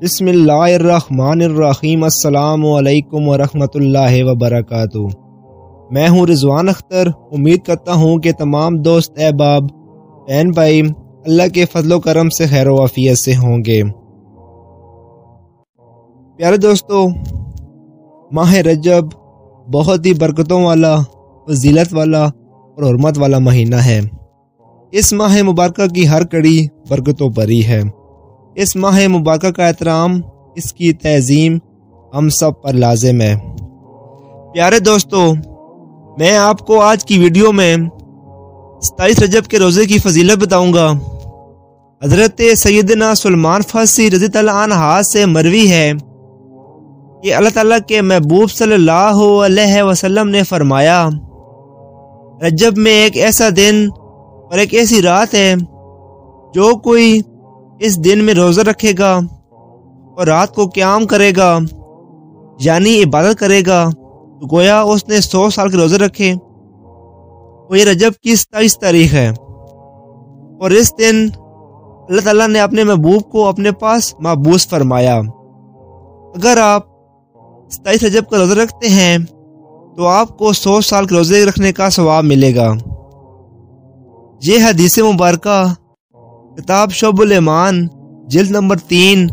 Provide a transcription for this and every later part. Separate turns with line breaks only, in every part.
بسم اللہ الرحمن الرحیم۔ السلام علیکم ورحمۃ اللہ وبرکاتہ۔ میں ہوں رضوان اختر۔ امید کرتا ہوں کہ تمام دوست احباب بہن بھائی اللہ کے فضل و کرم سے خیر و عافیت سے ہوں گے۔ پیارے دوستو، ماہ رجب بہت ہی برکتوں والا، فضیلت والا اور حرمت والا مہینہ ہے۔ اس ماہ مبارکہ کی ہر کڑی برکتوں بھری ہے۔ اس ماہ مبارکہ کا احترام، اس کی تعظیم ہم سب پر لازم ہے۔ پیارے دوستو، میں آپ کو آج کی ویڈیو میں 27 رجب کے روزے کی فضیلت بتاؤں گا۔ حضرت سیدنا سلمان فارسی رضی اللہ عنہ سے مروی ہے کہ اللہ تعالیٰ کے محبوب صلی اللہ علیہ وسلم نے فرمایا، رجب میں ایک ایسا دن اور ایک ایسی رات ہے، جو کوئی اس دن میں روزہ رکھے گا اور رات کو قیام کرے گا، یعنی عبادت کرے گا، تو گویا اس نے 100 سال کے روزے رکھے۔ اور یہ رجب کی 27 تاریخ ہے، اور اس دن اللہ تعالیٰ نے اپنے محبوب کو اپنے پاس محبوس فرمایا۔ اگر آپ 27 رجب کا روزہ رکھتے ہیں تو آپ کو 100 سال کے روزے رکھنے کا ثواب ملے گا۔ یہ حدیث مبارکہ کتاب شعب الایمان جلد نمبر 3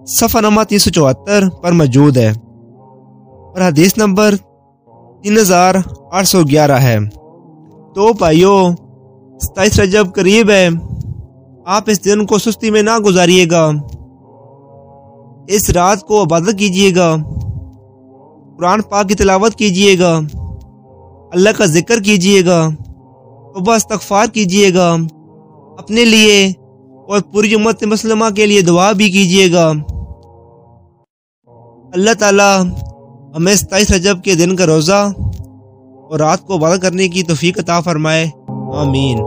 صفحہ نمبر 374 پر موجود ہے، اور حدیث نمبر 3811 ہے۔ تو بھائیو، 27 رجب قریب ہے، آپ اس دن کو سستی میں نہ گزاریے گا۔ اس رات کو عبادت کیجیے گا، قرآن پاک کی تلاوت کیجیے گا، اللہ کا ذکر کیجیے گا، توبہ استغفار کیجیے گا، اپنے لیے اور پوری امت مسلمہ کے لیے دعا بھی کیجیے گا۔ اللہ تعالیٰ ہمیں 27 رجب کے دن کا روزہ اور رات کو عبادت کرنے کی توفیق عطا فرمائے، آمین۔